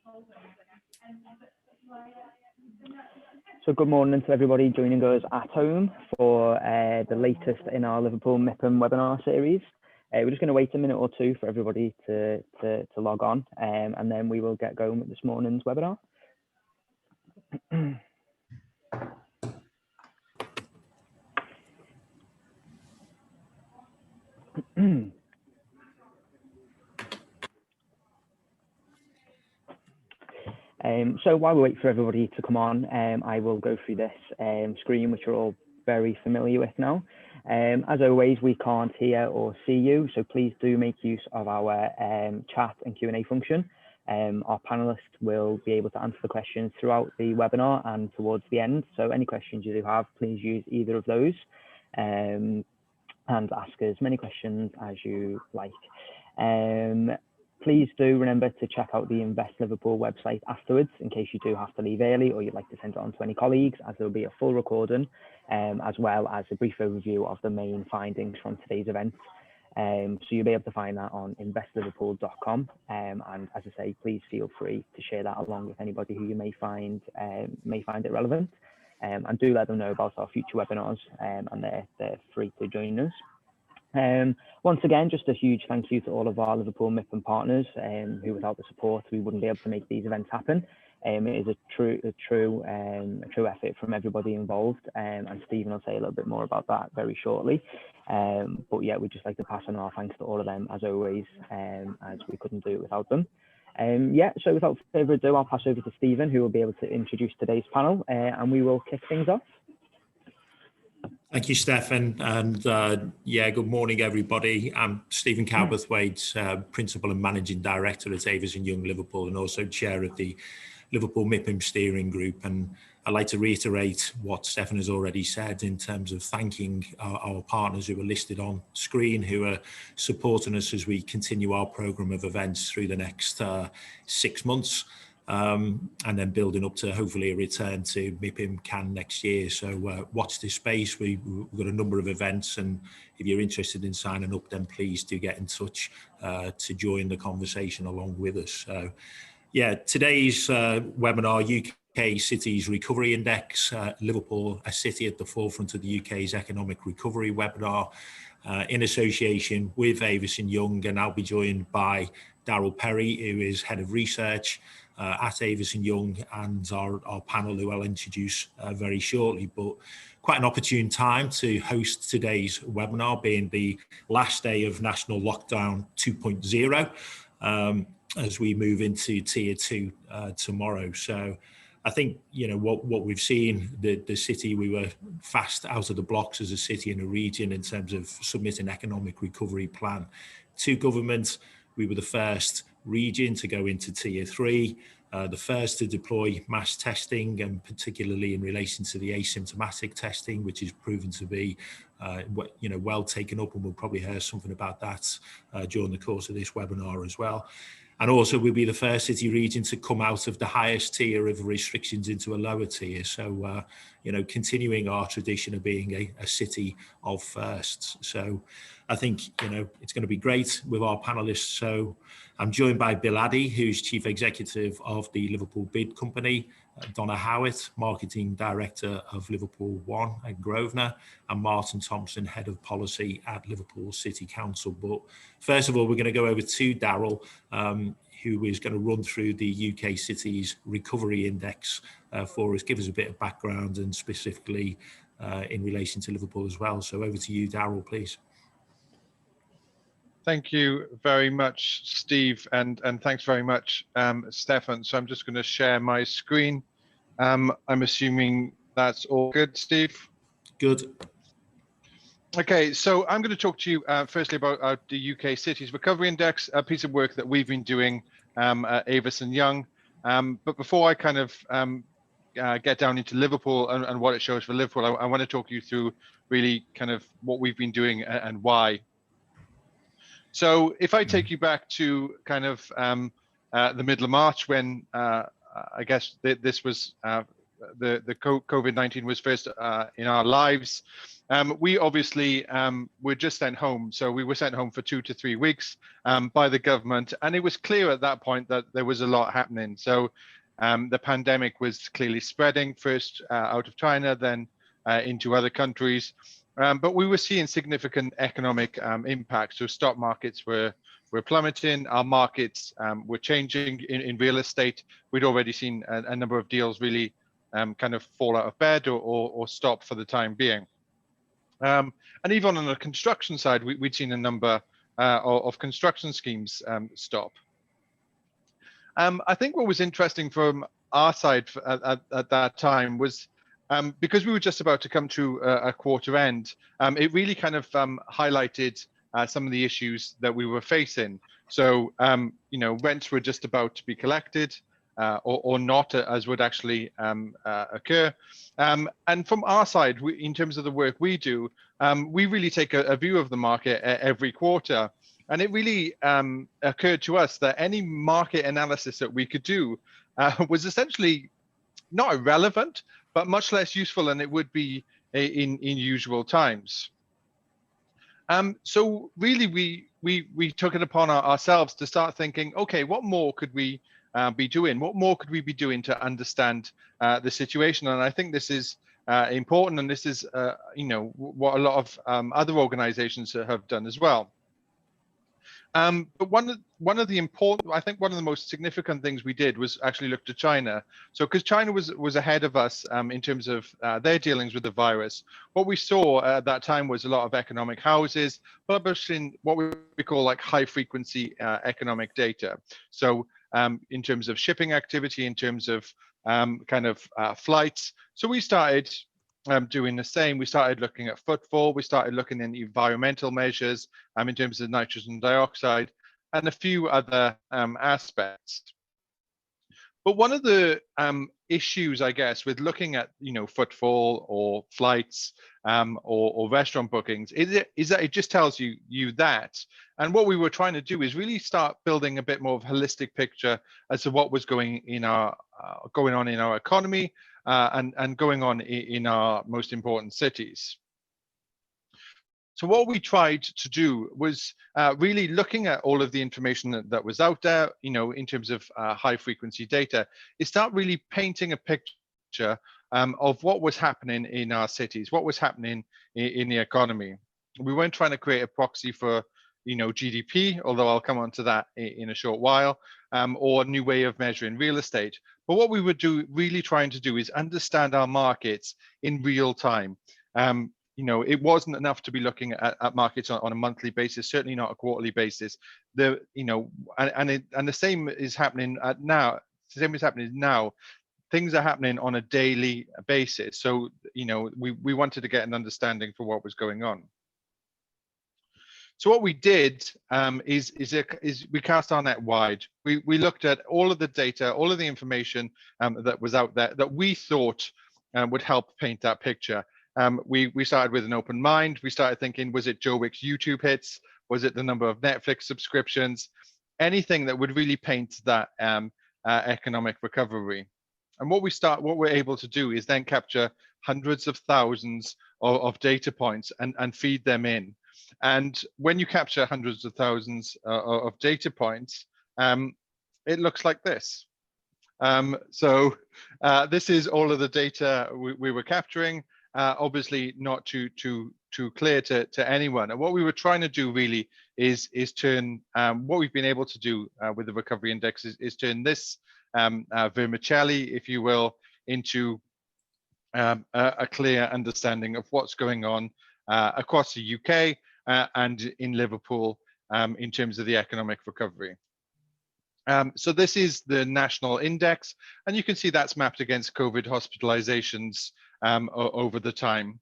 So good morning to everybody joining us at home for the latest in our Liverpool MIPIM webinar series. We're just going to wait a minute or two for everybody to log on, and then we will get going with this morning's webinar. So while we wait for everybody to come on, I will go through this screen, which you're all very familiar with now. As always, we can't hear or see you, so please do make use of our chat and Q&A function. Our panelists will be able to answer the questions throughout the webinar and towards the end. So any questions you do have, please use either of those and ask as many questions as you like. Please do remember to check out the Invest Liverpool website afterwards in case you do have to leave early or you'd like to send it on to any colleagues, as there will be a full recording as well as a brief overview of the main findings from today's event. So you'll be able to find that on investliverpool.com, and as I say, please feel free to share that along with anybody who you may find it relevant, and do let them know about our future webinars, and they're free to join us. Once again, just a huge thank you to all of our Liverpool MIPIM partners, who without the support we wouldn't be able to make these events happen. It is a true effort from everybody involved, and Stephen will say a little bit more about that very shortly. But yeah, we'd just like to pass on our thanks to all of them as always, as we couldn't do it without them. Yeah, so without further ado, I'll pass over to Stephen, who will be able to introduce today's panel, and we will kick things off. Thank you, Stefan, and yeah, good morning, everybody. I'm Stephen Cowperthwaite, Principal and Managing Director at Avison Young Liverpool, and also Chair of the Liverpool MIPIM Steering Group. And I'd like to reiterate what Stefan has already said in terms of thanking our partners who are listed on screen, who are supporting us as we continue our programme of events through the next 6 months. And then building up to hopefully a return to MIPIM Cannes next year. So watch this space. We've got a number of events, and if you're interested in signing up, then please do get in touch to join the conversation along with us. So yeah, today's webinar, UK Cities Recovery Index, Liverpool, a city at the forefront of the UK's economic recovery webinar, in association with Avison Young, and I'll be joined by Daryl Perry, who is Head of Research at Avison Young, and our panel, who I'll introduce very shortly. But quite an opportune time to host today's webinar, being the last day of national lockdown 2.0, as we move into tier 2 tomorrow. So I think, you know, what we've seen, the city, we were fast out of the blocks as a city and a region in terms of submitting economic recovery plan to government. We were the first region to go into tier 3, the first to deploy mass testing, and particularly in relation to the asymptomatic testing, which is proven to be well taken up, and we'll probably hear something about that during the course of this webinar as well. And also we'll be the first city region to come out of the highest tier of restrictions into a lower tier. So, continuing our tradition of being a city of firsts. So I think, it's going to be great with our panelists. So I'm joined by Bill Addy, who's Chief Executive of the Liverpool Bid Company, Donna Howitt, Marketing Director of Liverpool One at Grosvenor, and Martin Thompson, Head of Policy at Liverpool City Council. But first of all, we're going to go over to Daryl, who is going to run through the UK Cities Recovery Index for us, give us a bit of background, and specifically in relation to Liverpool as well. So over to you, Daryl, please. Thank you very much, Steve, and thanks very much, Stefan. So I'm just going to share my screen. I'm assuming that's all good, Steve? Good. Okay, so I'm going to talk to you firstly about the UK Cities Recovery Index, a piece of work that we've been doing at Avison Young. But before I kind of get down into Liverpool and what it shows for Liverpool, I want to talk you through really kind of what we've been doing and why. So if I take you back to kind of the middle of March, when I guess this was the COVID-19 was first in our lives, we obviously were just sent home. So we were sent home for 2 to 3 weeks by the government, and it was clear at that point that there was a lot happening. So the pandemic was clearly spreading, first out of China, then into other countries. But we were seeing significant economic impact. So stock markets were plummeting. Our markets were changing in real estate. We'd already seen a number of deals really kind of fall out of bed or stop for the time being. And even on the construction side, we'd seen a number of construction schemes stop. I think what was interesting from our side at that time was because we were just about to come to a quarter end, it really kind of highlighted some of the issues that we were facing. So, rents were just about to be collected or not, as would actually occur. And from our side, in terms of the work we do, we really take a view of the market every quarter. And it really occurred to us that any market analysis that we could do was essentially not irrelevant, but much less useful than it would be in usual times. So really, we took it upon ourselves to start thinking, okay, what more could we be doing? What more could we be doing to understand the situation? And I think this is important, and this is what a lot of other organizations have done as well. But one of the most significant things we did was actually look to China. So because China was ahead of us in terms of their dealings with the virus, what we saw at that time was a lot of economic houses publishing what we call like high frequency economic data. So in terms of shipping activity, in terms of flights. So we started doing the same. We started looking at footfall. We started looking at environmental measures in terms of nitrogen dioxide and a few other aspects. But one of the issues, I guess, with looking at footfall or flights or restaurant bookings is that it just tells you that. And what we were trying to do is really start building a bit more of a holistic picture as to what was going on in our economy and going on in our most important cities. So what we tried to do was really looking at all of the information that was out there, in terms of high frequency data, is start really painting a picture of what was happening in our cities, what was happening in the economy. We weren't trying to create a proxy for GDP, although I'll come on to that in a short while, or a new way of measuring real estate. But what we were really trying to do is understand our markets in real time. It wasn't enough to be looking at markets on a monthly basis, certainly not a quarterly basis. And the same is happening now. The same is happening now. Things are happening on a daily basis. So, we wanted to get an understanding for what was going on. So what we did is we cast our net wide. We looked at all of the data, all of the information that was out there that we thought would help paint that picture. We started with an open mind. We started thinking, was it Joe Wick's YouTube hits? Was it the number of Netflix subscriptions? Anything that would really paint that economic recovery. And what we're able to do is then capture hundreds of thousands of data points and feed them in. And when you capture hundreds of thousands of data points, it looks like this. So this is all of the data we were capturing. Obviously not too clear to anyone. And what we were trying to do really is turn what we've been able to do with the recovery index is turn this vermicelli, if you will, into a clear understanding of what's going on across the UK and in Liverpool in terms of the economic recovery. So this is the national index, and you can see that's mapped against COVID hospitalizations over the time.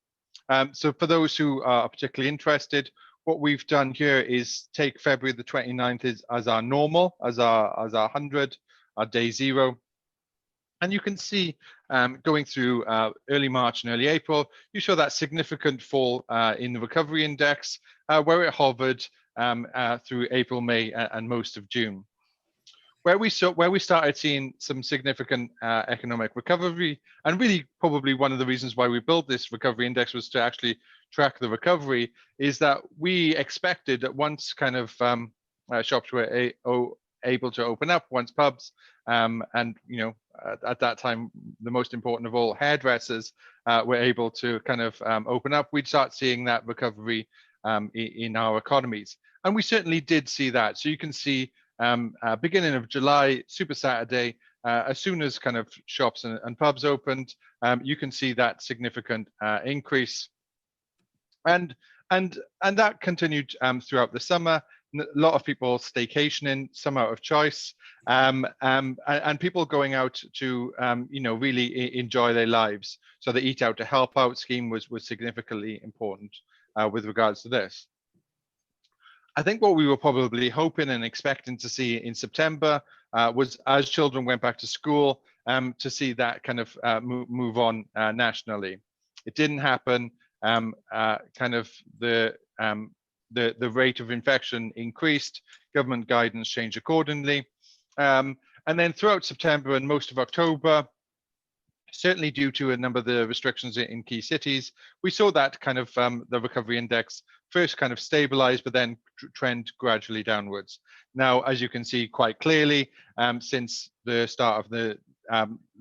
So for those who are particularly interested, what we've done here is take February the 29th as our normal, as our 100, our day zero. And you can see going through early March and early April, you saw that significant fall in the recovery index, where it hovered through April, May, and most of June. where we started seeing some significant economic recovery, and really probably one of the reasons why we built this recovery index was to actually track the recovery, is that we expected that once kind of shops were able to open up, once pubs and at that time the most important of all, hairdressers, were able to kind of open up, we'd start seeing that recovery in our economies. And we certainly did see that. So you can see beginning of July, Super Saturday, as soon as kind of shops and pubs opened, you can see that significant increase, and that continued throughout the summer. A lot of people staycationing, some out of choice, and people going out to really enjoy their lives. So the Eat Out to Help Out scheme was significantly important with regards to this. I think what we were probably hoping and expecting to see in September was, as children went back to school, to see that kind of move on nationally. It didn't happen. Kind of the rate of infection increased, government guidance changed accordingly. And then throughout September and most of October, certainly due to a number of the restrictions in key cities, we saw that kind of the recovery index first kind of stabilize, but then trend gradually downwards. Now, as you can see quite clearly, since the start of the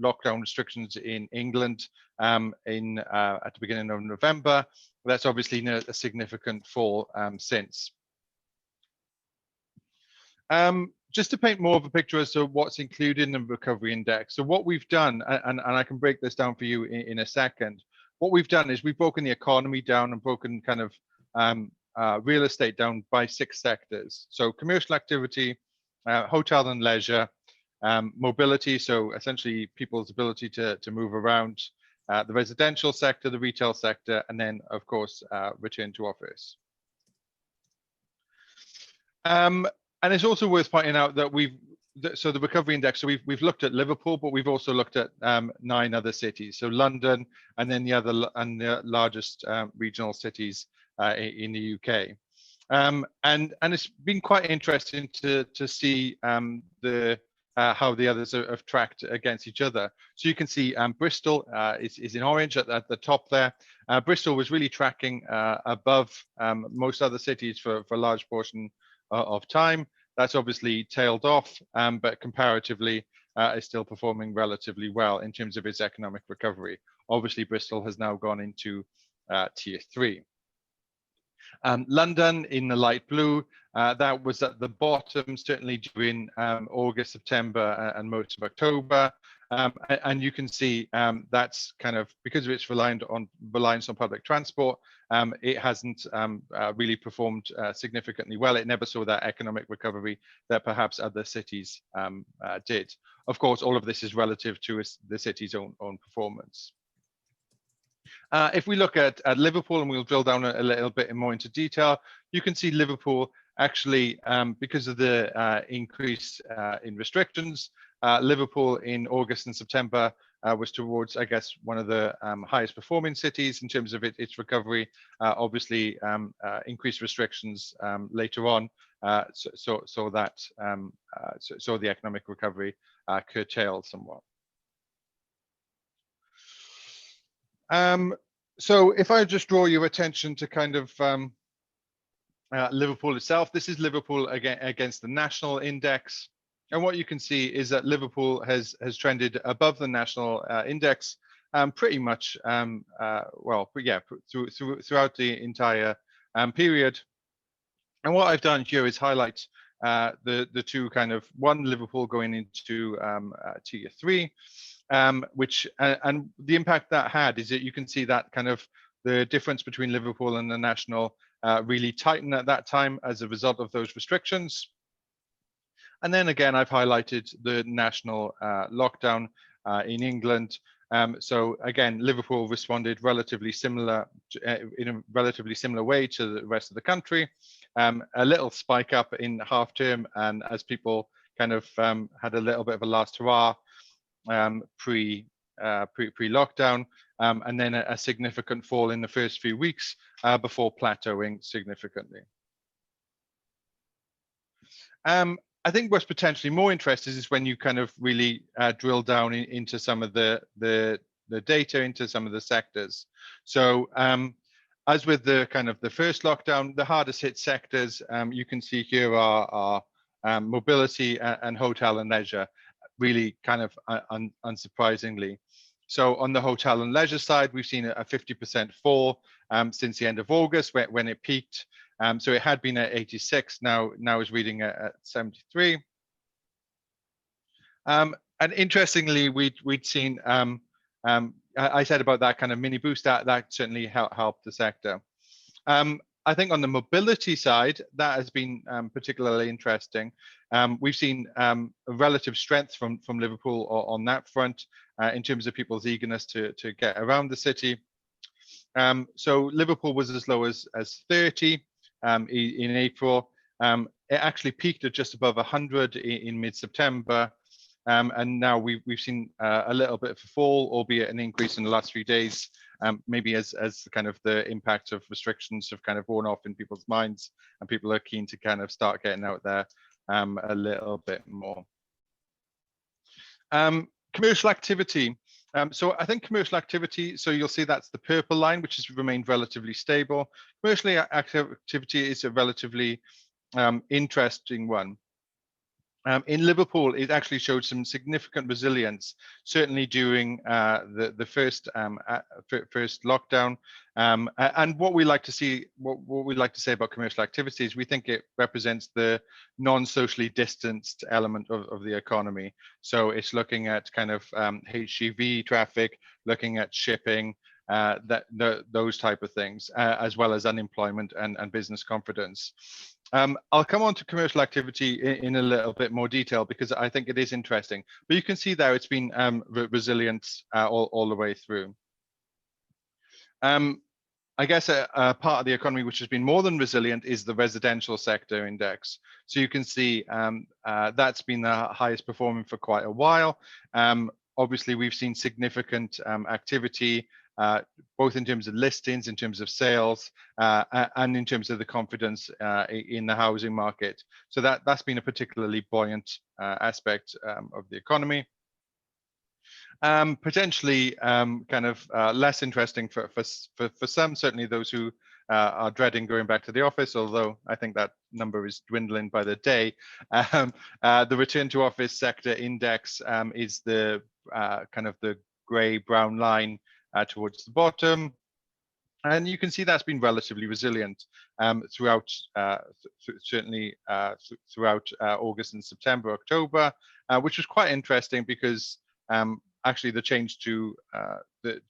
lockdown restrictions in England at the beginning of November, that's obviously a significant fall since. Just to paint more of a picture as to what's included in the recovery index. So what we've done, and I can break this down for you in a second, what we've done is we've broken the economy down and broken kind of real estate down by 6 sectors. So commercial activity, hotel and leisure, mobility, so essentially people's ability to move around, the residential sector, the retail sector, and then of course return to office. And it's also worth pointing out that so the recovery index, so we've looked at Liverpool, but we've also looked at 9 other cities. So London, and then the largest regional cities in the UK. And it's been quite interesting to see how the others have tracked against each other. So you can see Bristol is in orange at the top there. Bristol was really tracking above most other cities for a large portion of time. That's obviously tailed off, but comparatively is still performing relatively well in terms of its economic recovery. Obviously, Bristol has now gone into tier 3. London in the light blue, that was at the bottom, certainly during August, September, and most of October. And you can see that's kind of, because of its reliance on public transport, it hasn't really performed significantly well. It never saw that economic recovery that perhaps other cities did. Of course, all of this is relative to the city's own performance. If we look at Liverpool, and we'll drill down a little bit more into detail, you can see Liverpool actually, because of the increase in restrictions, Liverpool in August and September was towards, I guess, one of the highest performing cities in terms of its recovery. Obviously, increased restrictions later on so the economic recovery curtailed somewhat. So if I just draw your attention to kind of Liverpool itself, this is Liverpool against the national index. And what you can see is that Liverpool has trended above the national index pretty much, throughout the entire period. And what I've done here is highlight the two kind of, one, Liverpool going into tier 3, which and the impact that had is that you can see that kind of the difference between Liverpool and the national really tightened at that time as a result of those restrictions. And then again, I've highlighted the national lockdown in England. So again, Liverpool responded relatively similar in a relatively similar way to the rest of the country. A little spike up in half term, and as people kind of had a little bit of a last hurrah pre-lockdown, and then a significant fall in the first few weeks before plateauing significantly. I think what's potentially more interesting is when you kind of really drill down into some of the data, into some of the sectors. So as with the kind of the first lockdown, the hardest hit sectors you can see here are mobility and hotel and leisure, really kind of unsurprisingly. So on the hotel and leisure side, we've seen a 50% fall since the end of August when it peaked. So it had been at 86, now is reading at 73. And interestingly, we'd seen, I said about that kind of mini boost, that certainly helped the sector. I think on the mobility side, that has been particularly interesting. We've seen a relative strength from Liverpool on that front in terms of people's eagerness to get around the city. So Liverpool was as low as 30 in April. It actually peaked at just above 100 in mid-September. And now we've seen a little bit of a fall, albeit an increase in the last few days, maybe as kind of the impact of restrictions have kind of worn off in people's minds, and people are keen to kind of start getting out there a little bit more. Commercial activity. So I think commercial activity, so you'll see that's the purple line, which has remained relatively stable. Commercial activity is a relatively interesting one. In Liverpool, it actually showed some significant resilience, certainly during the first lockdown. And what we like to see, what we like to say about commercial activity is we think it represents the non-socially distanced element of the economy. So it's looking at kind of HGV traffic, looking at shipping, those type of things, as well as unemployment and business confidence. I'll come on to commercial activity in a little bit more detail because I think it is interesting. But you can see there it's been resilient all the way through. I guess a part of the economy which has been more than resilient is the residential sector index. So you can see that's been the highest performing for quite a while. Obviously, we've seen significant activity, both in terms of listings, in terms of sales, and in terms of the confidence in the housing market. So that's been a particularly buoyant aspect of the economy. Potentially kind of less interesting for some, certainly those who are dreading going back to the office, although I think that number is dwindling by the day. The return to office sector index is the kind of the grey-brown line towards the bottom. And you can see that's been relatively resilient throughout, certainly throughout August and September, October, which was quite interesting because actually the change to the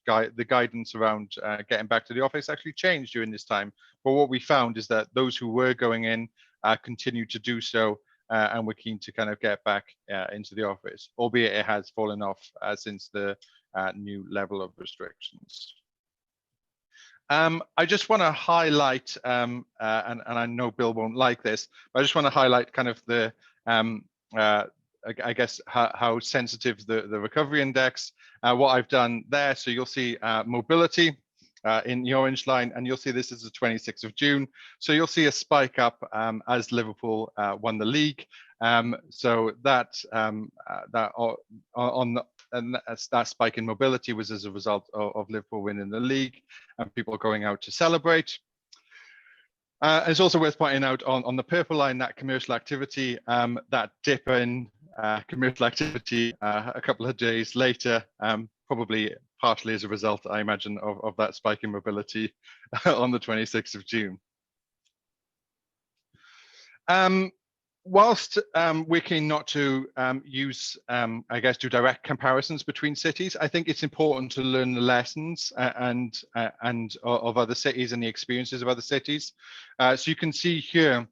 guidance around getting back to the office actually changed during this time. But what we found is that those who were going in continued to do so, and were keen to kind of get back into the office, albeit it has fallen off since the new level of restrictions. I just want to highlight, and I know Bill won't like this, but I just want to highlight kind of the I guess how sensitive the recovery index. What I've done there, so you'll see mobility in the orange line, and you'll see this is the 26th of June. So you'll see a spike up as Liverpool won the league. So that that spike in mobility was as a result of Liverpool winning the league and people going out to celebrate. It's also worth pointing out on the purple line that commercial activity, that dip in commercial activity a couple of days later, probably partially as a result, I imagine, of that spike in mobility on the 26th of June. Whilst we're keen not to use, I guess, do direct comparisons between cities, I think it's important to learn the lessons and of other cities and the experiences of other cities. So you can see here,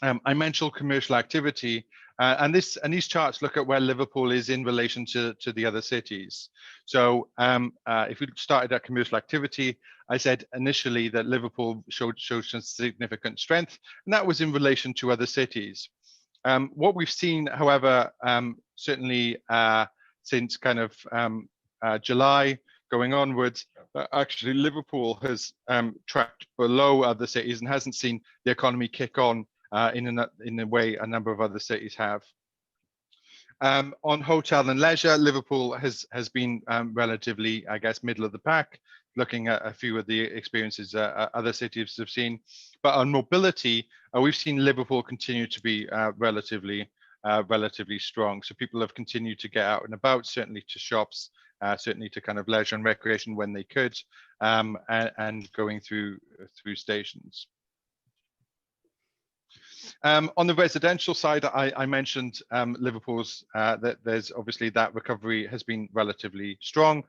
I mentioned commercial activity, and these charts look at where Liverpool is in relation to the other cities. So if we started at commercial activity, I said initially that Liverpool showed some significant strength, and that was in relation to other cities. What we've seen, however, certainly since kind of July going onwards, actually Liverpool has tracked below other cities and hasn't seen the economy kick on in a way a number of other cities have. On hotel and leisure, Liverpool has been relatively, I guess, middle of the pack, looking at a few of the experiences other cities have seen. But on mobility, we've seen Liverpool continue to be relatively strong. So people have continued to get out and about, certainly to shops, certainly to kind of leisure and recreation when they could, and going through stations. On the residential side, I mentioned Liverpool's, that there's obviously that recovery has been relatively strong,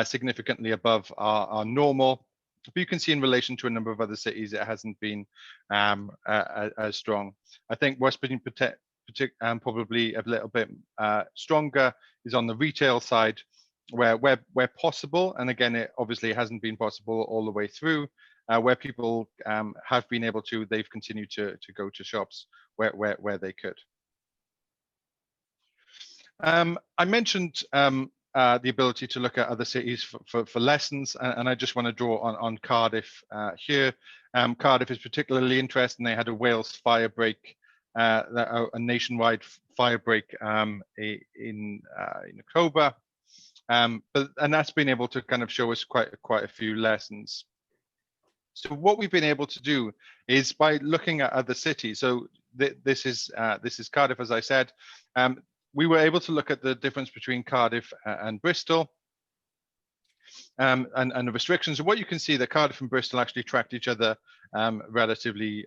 significantly above our normal. But you can see in relation to a number of other cities, it hasn't been as strong. I think what's been probably a little bit stronger is on the retail side, where possible, and again, it obviously hasn't been possible all the way through. Where people have been able to, they've continued to go to shops where they could. I mentioned the ability to look at other cities for lessons, and I just want to draw on Cardiff here. Cardiff is particularly interesting. They had a Wales fire break, a nationwide fire break in October, and that's been able to kind of show us quite a few lessons. So what we've been able to do is by looking at other cities. So this is Cardiff, as I said. We were able to look at the difference between Cardiff and Bristol, and the restrictions. And what you can see that Cardiff and Bristol actually tracked each other relatively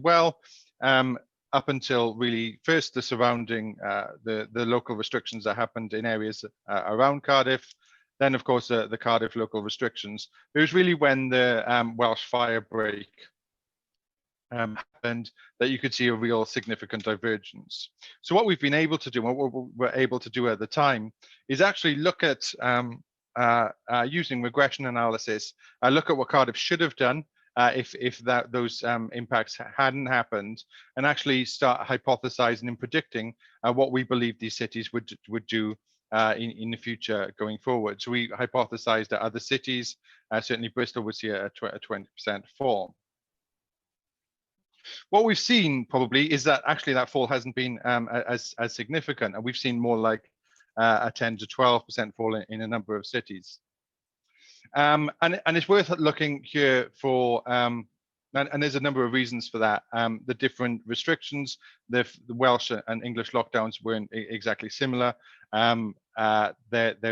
well, up until really first the surrounding the local restrictions that happened in areas around Cardiff. Then, of course, the Cardiff local restrictions. It was really when the Welsh fire break happened that you could see a real significant divergence. So what we've been able to do, what we were able to do at the time, is actually look at using regression analysis, look at what Cardiff should have done if those impacts hadn't happened, and actually start hypothesizing and predicting what we believe these cities would do in the future going forward. So we hypothesized that other cities, certainly Bristol, would see a 20% fall. What we've seen probably is that actually that fall hasn't been as significant, and we've seen more like a 10 to 12% fall in a number of cities. And it's worth looking here for, and there's a number of reasons for that. The different restrictions, the Welsh and English lockdowns weren't exactly similar. There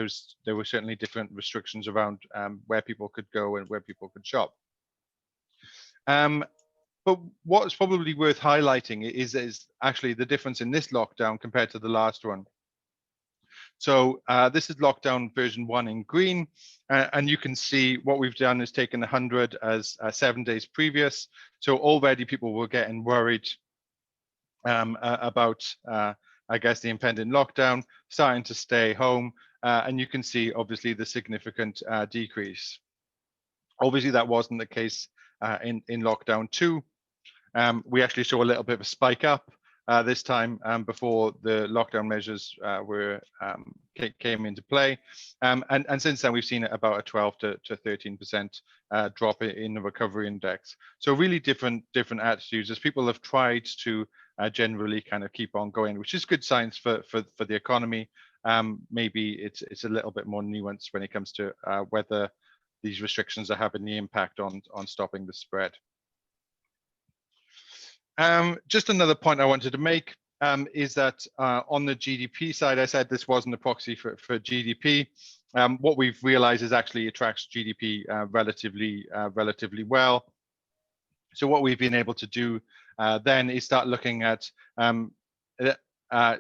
were certainly different restrictions around where people could go and where people could shop. But what's probably worth highlighting is actually the difference in this lockdown compared to the last one. So this is lockdown version 1 in green, and you can see what we've done is taken 100 as 7 days previous. So already people were getting worried about, I guess, the impending lockdown, starting to stay home, and you can see obviously the significant decrease. Obviously that wasn't the case in lockdown 2. We actually saw a little bit of a spike up this time before the lockdown measures came into play, and since then we've seen about a 12 to 13% drop in the recovery index. So really different attitudes as people have tried to generally kind of keep on going, which is good signs for the economy. Maybe it's a little bit more nuanced when it comes to whether these restrictions are having the impact on stopping the spread. Just another point I wanted to make is that on the GDP side, I said this wasn't a proxy for GDP. What we've realized is actually it tracks GDP relatively well. So what we've been able to do then is start looking at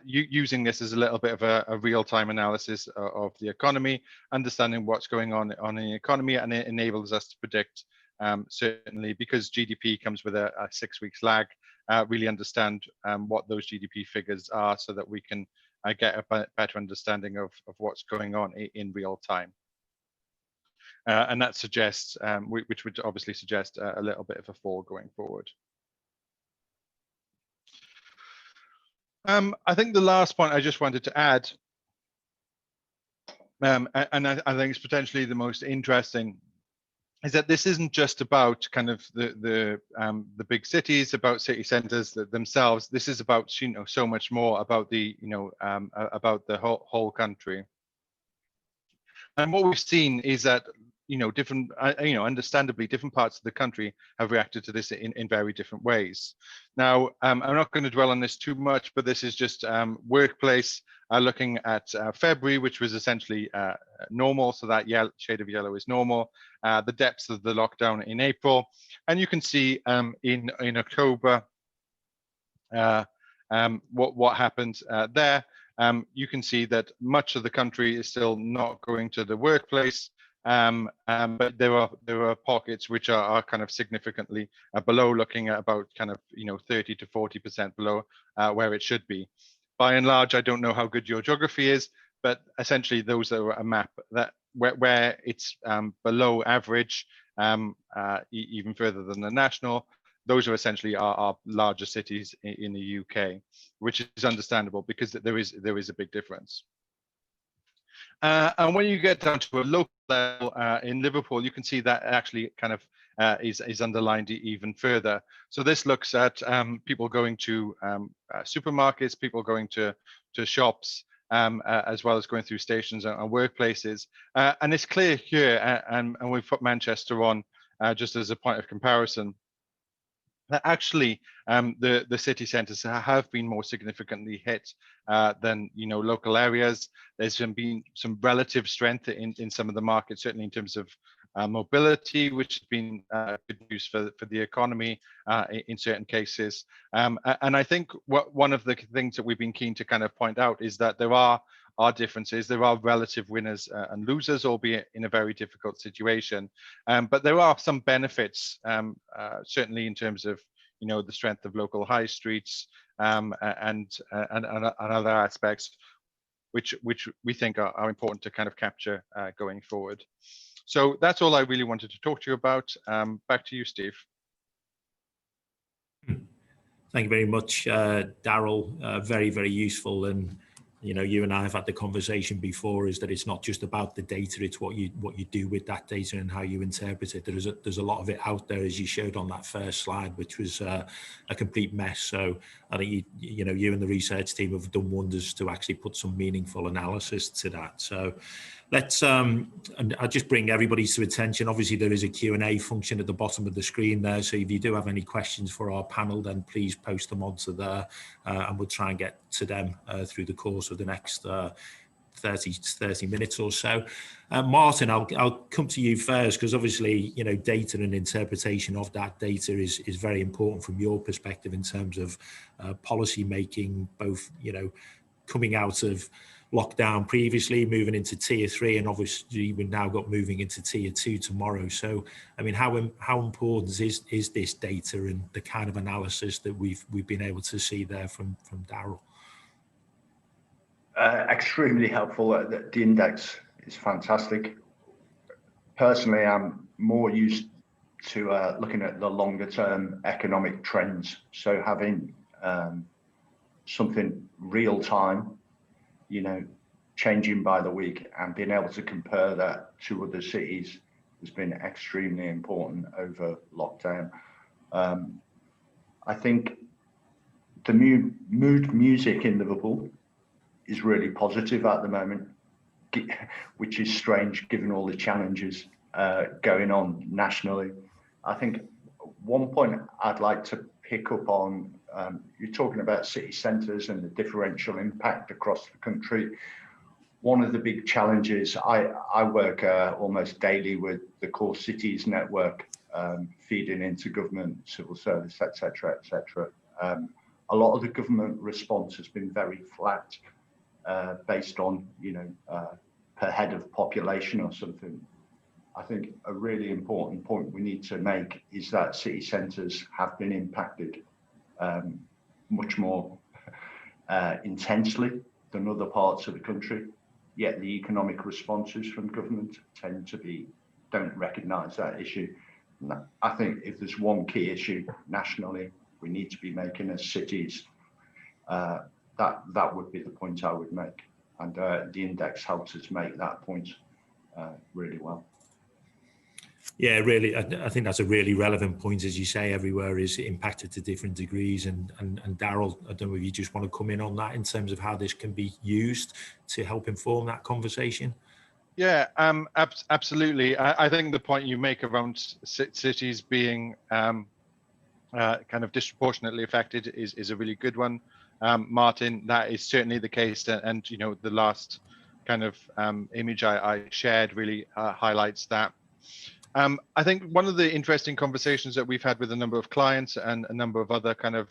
using this as a little bit of a real-time analysis of the economy, understanding what's going on in the economy, and it enables us to predict, certainly because GDP comes with a 6 weeks lag, really understand what those GDP figures are so that we can get a better understanding of what's going on in real time. And that suggests, which would obviously suggest a little bit of a fall going forward. I think the last point I just wanted to add, and I think it's potentially the most interesting, is that this isn't just about kind of the big cities, about city centers themselves. This is about, you know, so much more about the, you know, about the whole country. And what we've seen is that, you know, different, you know, understandably, different parts of the country have reacted to this in very different ways. Now, I'm not going to dwell on this too much, but this is just workplace looking at February, which was essentially normal. So that shade of yellow is normal. The depths of the lockdown in April. And you can see in October what happened there. You can see that much of the country is still not going to the workplace. But there are pockets which are kind of significantly below, looking at about kind of, you know, 30 to 40% below where it should be. By and large, I don't know how good your geography is, but essentially those are a map that where it's below average, even further than the national. Those are essentially our larger cities in the UK, which is understandable because there is a big difference. And when you get down to a local level in Liverpool, you can see that actually kind of is underlined even further. So this looks at people going to supermarkets, people going to shops, as well as going through stations and workplaces. And it's clear here, and we've put Manchester on just as a point of comparison, that actually the city centres have been more significantly hit than, you know, local areas. There's been some relative strength in some of the markets, certainly in terms of mobility, which has been good news for the economy in certain cases. And I think one of the things that we've been keen to kind of point out is that there are differences. There are relative winners and losers, albeit in a very difficult situation. But there are some benefits, certainly in terms of, you know, the strength of local high streets and other aspects, which we think are important to kind of capture going forward. So that's all I really wanted to talk to you about. Back to you, Steve. Thank you very much, Daryl. Very, very useful. And you know, you and I have had the conversation before, is that it's not just about the data, it's what you do with that data and how you interpret it. There's a lot of it out there, as you showed on that first slide, which was a complete mess. So I think you know, you and the research team have done wonders to actually put some meaningful analysis to that. So let's and I'll just bring everybody to attention. Obviously there is a Q&A function at the bottom of the screen there, so if you do have any questions for our panel, then please post them onto there, and we'll try and get to them through the course of the next 30 minutes or so. Martin, I'll come to you first, because obviously, you know, data and interpretation of that data is very important from your perspective in terms of policy making, both, you know, coming out of lockdown previously, moving into tier 3, and obviously we've now got moving into tier 2 tomorrow. So I mean, how important is this data and the kind of analysis that we've been able to see there from Daryl? Extremely helpful. The index is fantastic. Personally, I'm more used to looking at the longer term economic trends. So having something real time, you know, changing by the week, and being able to compare that to other cities has been extremely important over lockdown. I think the mood music in Liverpool is really positive at the moment, which is strange given all the challenges going on nationally. I think one point I'd like to pick up on, you're talking about city centres and the differential impact across the country. One of the big challenges, I work almost daily with the Core Cities network, feeding into government, civil service, etc., etc. A lot of the government response has been very flat, based on, you know, per head of population or something. I think a really important point we need to make is that city centres have been impacted much more intensely than other parts of the country, yet the economic responses from government tend to don't recognise that issue. I think if there's one key issue nationally we need to be making as cities, that would be the point I would make, and the index helps us make that point really well. Yeah, really, I think that's a really relevant point. As you say, everywhere is impacted to different degrees. And Daryl, I don't know if you just want to come in on that in terms of how this can be used to help inform that conversation. Yeah, absolutely. I think the point you make around cities being kind of disproportionately affected is a really good one, Martin. That is certainly the case, and you know, the last kind of image I shared really highlights that. I think one of the interesting conversations that we've had with a number of clients and a number of other kind of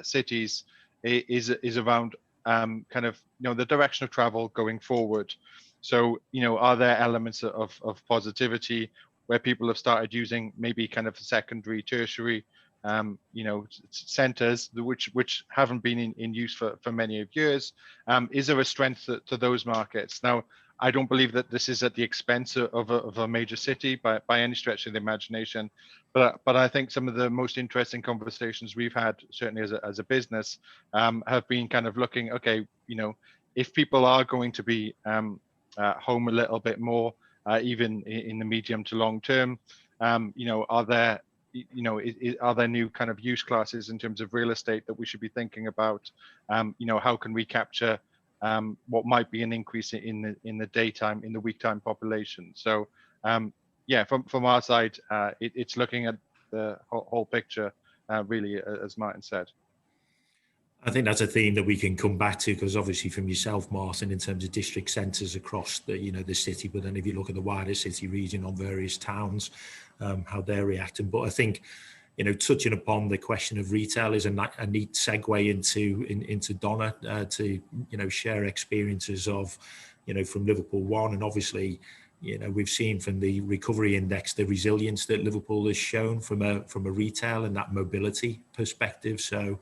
cities is around kind of, you know, the direction of travel going forward. So, you know, are there elements of positivity where people have started using maybe kind of secondary, tertiary, you know, centers which haven't been in use for many of years? Is there a strength to those markets? Now, I don't believe that this is at the expense of a major city by any stretch of the imagination, but I think some of the most interesting conversations we've had, certainly as a business, have been kind of looking, okay, you know, if people are going to be home a little bit more, even in the medium to long term, you know, are there new kind of use classes in terms of real estate that we should be thinking about? You know, how can we capture what might be an increase in the daytime, in the week time population? So yeah, from our side, it's looking at the whole picture, really, as Martin said. I think that's a theme that we can come back to, because obviously from yourself, Martin, in terms of district centres across the, you know, the city, but then if you look at the wider city region on various towns, how they're reacting. But I think, you know, touching upon the question of retail is a neat segue into Donna to, you know, share experiences of, you know, from Liverpool One. And obviously, you know, we've seen from the recovery index the resilience that Liverpool has shown from a retail and that mobility perspective. So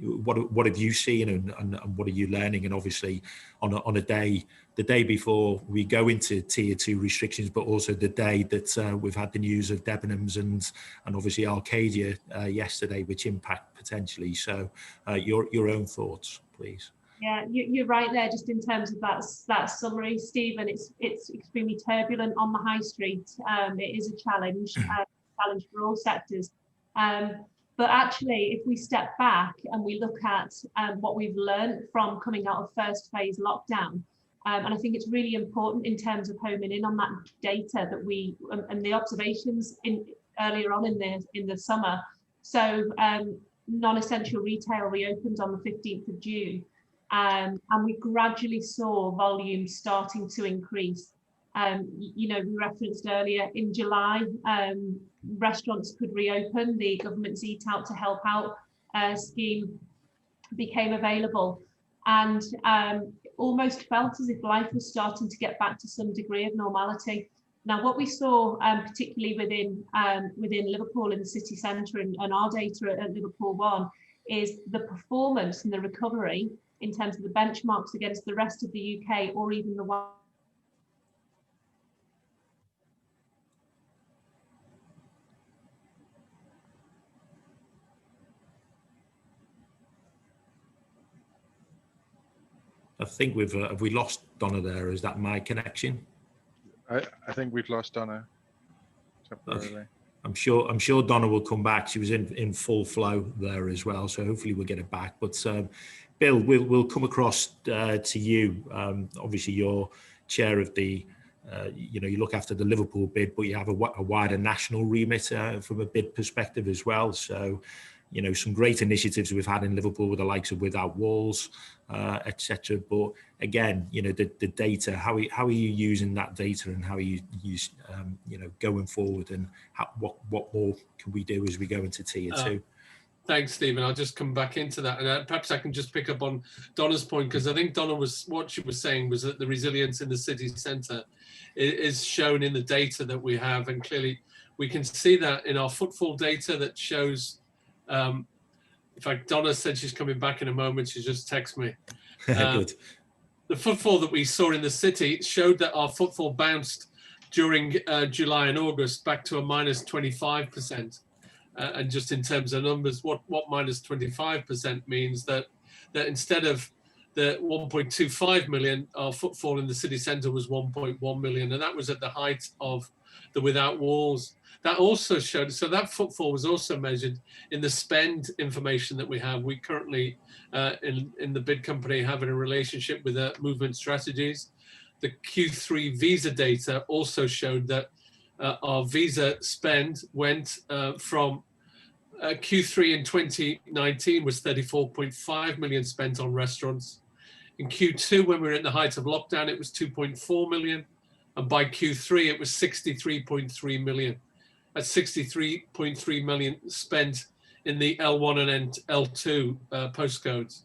what have you seen, and what are you learning? And obviously on a day, the day before we go into tier 2 restrictions, but also the day that we've had the news of Debenhams and obviously Arcadia yesterday, which impact potentially. So your own thoughts, please. Yeah, you're right there, just in terms of that summary, Stephen. It's extremely turbulent on the high street. It is a challenge for all sectors. But actually, if we step back and we look at what we've learned from coming out of first phase lockdown, and I think it's really important in terms of homing in on that data that we and the observations earlier on in the summer. So non-essential retail reopened on the 15th of June, and we gradually saw volumes starting to increase. You know, we referenced earlier in July, restaurants could reopen. The government's Eat Out to Help Out scheme became available, and almost felt as if life was starting to get back to some degree of normality. Now, what we saw, particularly within Liverpool in the city centre and our data at Liverpool One, is the performance and the recovery in terms of the benchmarks against the rest of the UK, or even the one. I think have we lost Donna there? Is that my connection? I think we've lost Donna temporarily. I'm sure Donna will come back. She was in full flow there as well, so hopefully we'll get it back. But Bill, we'll come across to you. Obviously, you're chair of the, you know, you look after the Liverpool bid, but you have a wider national remit from a bid perspective as well. So, you know, some great initiatives we've had in Liverpool with the likes of Without Walls, etc. But again, you know, the data, how are you using that data, and how are you you know, going forward, and what more can we do as we go into tier 2? Thanks, Stephen. I'll just come back into that, and perhaps I can just pick up on Donna's point, because I think what she was saying was that the resilience in the city centre is shown in the data that we have, and clearly we can see that in our footfall data that shows. In fact, Donna said she's coming back in a moment. She just texted me. Good. The footfall that we saw in the city showed that our footfall bounced during July and August back to a minus 25%. And just in terms of numbers, what minus 25% means that instead of the 1.25 million, our footfall in the city centre was 1.1 million, and that was at the height of the without walls. That also showed, so that footfall was also measured in the spend information that we have. We currently, in the bid company, have a relationship with Movement Strategies. The Q3 visa data also showed that our visa spend went from Q3 in 2019 was 34.5 million spent on restaurants. In Q2, when we were at the height of lockdown, it was 2.4 million. And by Q3, it was 63.3 million. That's 63.3 million spent in the L1 and L2 postcodes.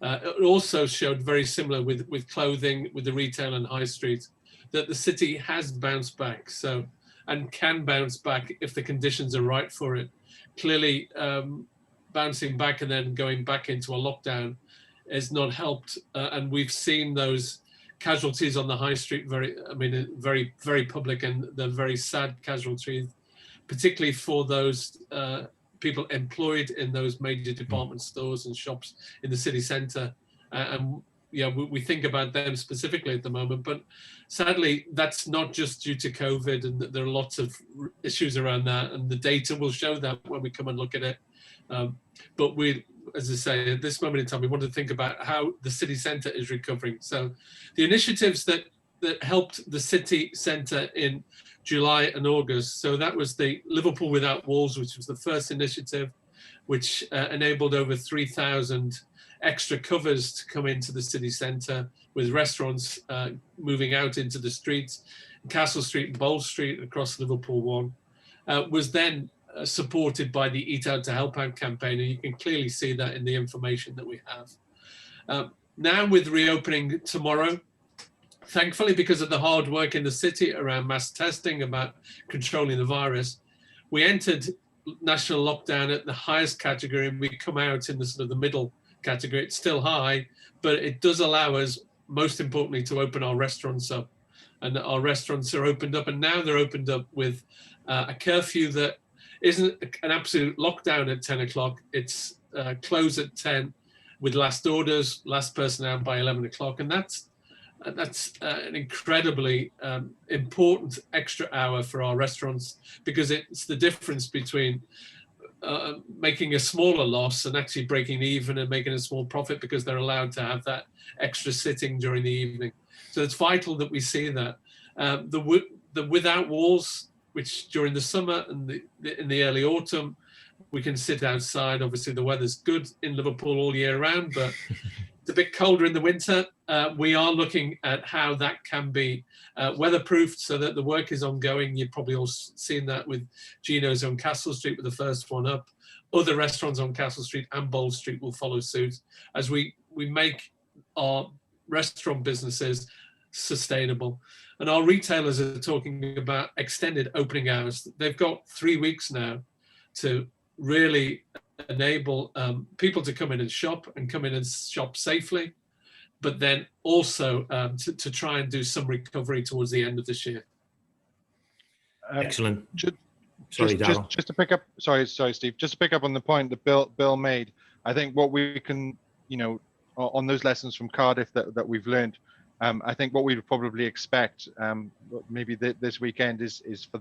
It also showed very similar with clothing, with the retail and high street, that the city has bounced back, so, and can bounce back if the conditions are right for it. Clearly, bouncing back and then going back into a lockdown has not helped, and we've seen those casualties on the high street very, very public, and they're very sad casualties, particularly for those people employed in those major department stores and shops in the city centre. And yeah, we think about them specifically at the moment, but sadly, that's not just due to COVID, and there are lots of issues around that, and the data will show that when we come and look at it. But we, as I say, at this moment in time, we want to think about how the city centre is recovering. So the initiatives that helped the city centre in July and August, so that was the Liverpool Without Walls, which was the first initiative, which enabled over 3,000 extra covers to come into the city centre, with restaurants moving out into the streets, Castle Street and Bold Street across Liverpool 1, was then supported by the Eat Out to Help Out campaign, and you can clearly see that in the information that we have. Now with reopening tomorrow, thankfully, because of the hard work in the city around mass testing, about controlling the virus, we entered national lockdown at the highest category, and we come out in the sort of the middle category. It's still high, but it does allow us, most importantly, to open our restaurants up. And our restaurants are opened up, and now they're opened up with a curfew that isn't an absolute lockdown at 10 o'clock. It's close at 10 with last orders, last person out by 11 o'clock. And that's an incredibly important extra hour for our restaurants, because it's the difference between making a smaller loss and actually breaking even and making a small profit, because they're allowed to have that extra sitting during the evening. So it's vital that we see that. The Without Walls, which during the summer and in the early autumn, we can sit outside. Obviously the weather's good in Liverpool all year round, but it's a bit colder in the winter. We are looking at how that can be weatherproofed, so that the work is ongoing. You've probably all seen that with Gino's on Castle Street with the first one up. Other restaurants on Castle Street and Bold Street will follow suit as we make our restaurant businesses sustainable. And our retailers are talking about extended opening hours. They've got 3 weeks now to really enable people to come in and shop safely, but then also to try and do some recovery towards the end of this year. Excellent. Sorry, Daryl. Just to pick up, sorry, Steve. Just to pick up on the point that Bill made. I think what we can, on those lessons from Cardiff that we've learned, I think what we'd probably expect, maybe this weekend, is for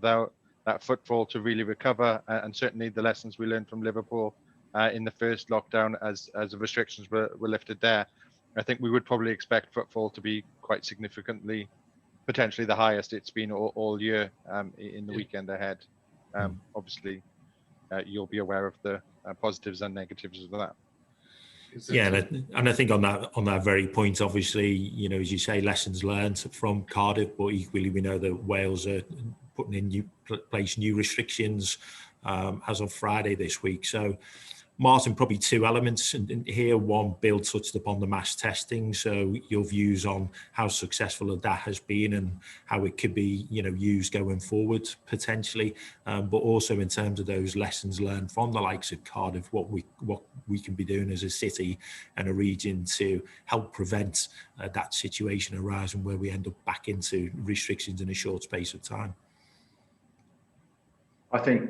that footfall to really recover, and certainly the lessons we learned from Liverpool in the first lockdown, as the restrictions were lifted there. I think we would probably expect footfall to be quite significantly, potentially the highest it's been all year in the weekend ahead. Obviously, you'll be aware of the positives and negatives of that. Yeah, and I think on that very point, obviously, as you say, lessons learned from Cardiff, but equally we know that Wales are putting in place new restrictions as of Friday this week. So, Martin, probably two elements and here. One, Bill touched upon the mass testing. So your views on how successful that has been and how it could be, used going forward potentially, but also in terms of those lessons learned from the likes of Cardiff, what we can be doing as a city and a region to help prevent that situation arising where we end up back into restrictions in a short space of time. I think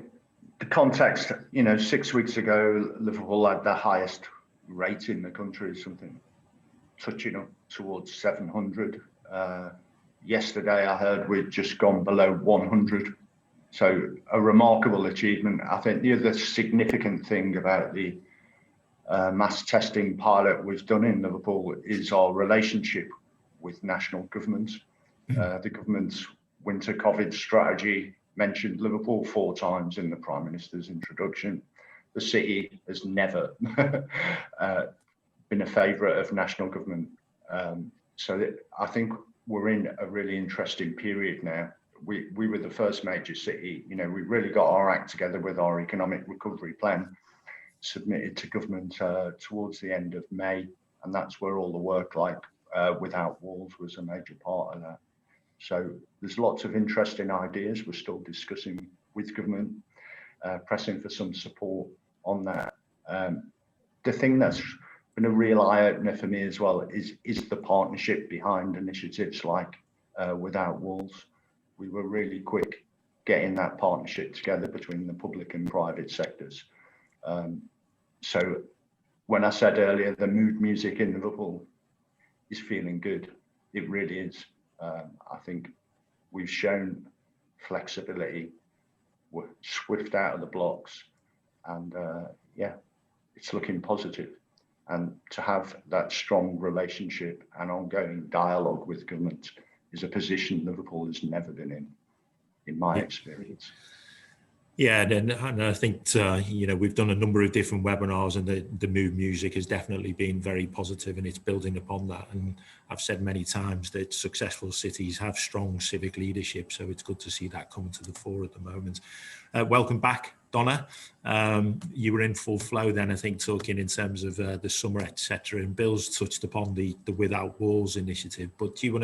the context, 6 weeks ago, Liverpool had the highest rate in the country, something touching up towards 700 yesterday I heard we'd just gone below 100. So a remarkable achievement. I think the other significant thing about the mass testing pilot we've done in Liverpool is our relationship with national governments. The government's winter COVID strategy mentioned Liverpool 4 times in the Prime Minister's introduction. The city has never been a favourite of national government. So I think we're in a really interesting period now. We were the first major city, you know, we really got our act together with our economic recovery plan submitted to government towards the end of May. And that's where all the work like Without Walls was a major part of that. So there's lots of interesting ideas we're still discussing with government, pressing for some support on that. The thing that's been a real eye-opener for me as well is the partnership behind initiatives like Without Walls. We were really quick getting that partnership together between the public and private sectors. So when I said earlier, the mood music in Liverpool is feeling good, it really is. I think we've shown flexibility, we're swift out of the blocks, and yeah, it's looking positive. And to have that strong relationship and ongoing dialogue with government is a position Liverpool has never been in my experience. Yeah, and I think, you know, we've done a number of different webinars, and the mood music has definitely been very positive, and it's building upon that. And I've said many times that successful cities have strong civic leadership, so it's good to see that coming to the fore at the moment. Welcome back, Donna. You were in full flow then, I think, talking in terms of the summer, etc. And Bill's touched upon the Without Walls initiative, but do you want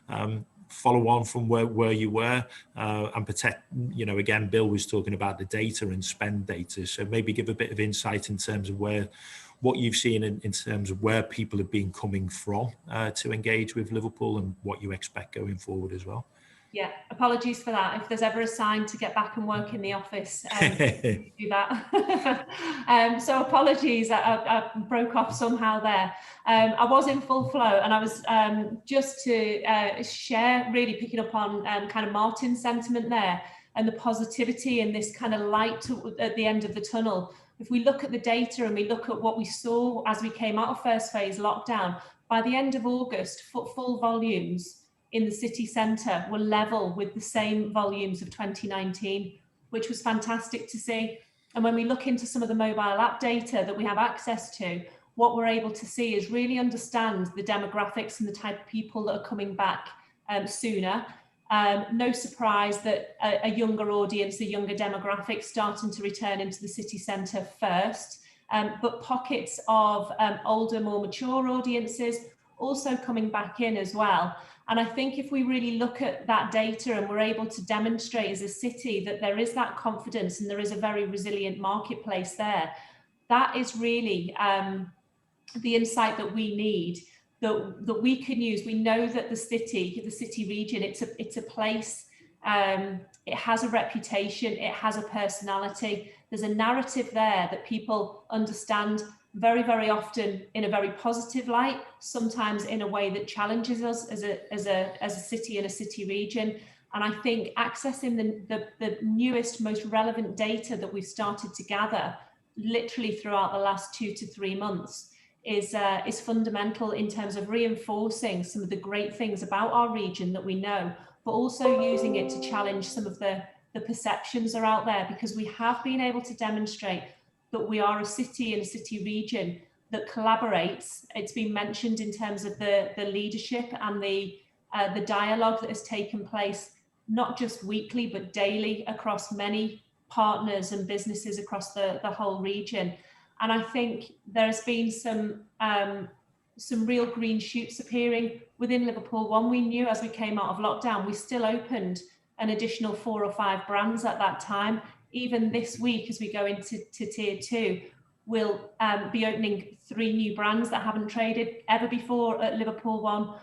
to follow on from where you were and protect, you know, again, Bill was talking about the data and spend data. So maybe give a bit of insight in terms of what you've seen in terms of where people have been coming from to engage with Liverpool and what you expect going forward as well. Yeah, apologies for that. If there's ever a sign to get back and work in the office, do that. So apologies, I broke off somehow there. I was in full flow, and I was just to share, really picking up on kind of Martin's sentiment there and the positivity and this kind of light at the end of the tunnel. If we look at the data and we look at what we saw as we came out of first phase lockdown, by the end of August, footfall volumes in the city centre were level with the same volumes of 2019, which was fantastic to see. And when we look into some of the mobile app data that we have access to, what we're able to see is really understand the demographics and the type of people that are coming back sooner. No surprise that a younger audience, a younger demographic starting to return into the city centre first, but pockets of older, more mature audiences also coming back in as well. And I think if we really look at that data and we're able to demonstrate as a city that there is that confidence and there is a very resilient marketplace there, that is really the insight that we need, that we can use. We know that the city region, it's a place, it has a reputation, it has a personality. There's a narrative there that people understand very, very often in a very positive light, sometimes in a way that challenges us as a city and a city region. And I think accessing the newest, most relevant data that we've started to gather literally throughout the last 2 to 3 months is fundamental in terms of reinforcing some of the great things about our region that we know, but also using it to challenge some of the perceptions that are out there, because we have been able to demonstrate that we are a city and a city region that collaborates. It's been mentioned in terms of the leadership and the dialogue that has taken place, not just weekly, but daily across many partners and businesses across the whole region. And I think there's been some real green shoots appearing within Liverpool. One, we knew as we came out of lockdown, we still opened an additional 4 or 5 brands at that time. Even this week, as we go into tier 2, we'll be opening 3 new brands that haven't traded ever before at Liverpool One.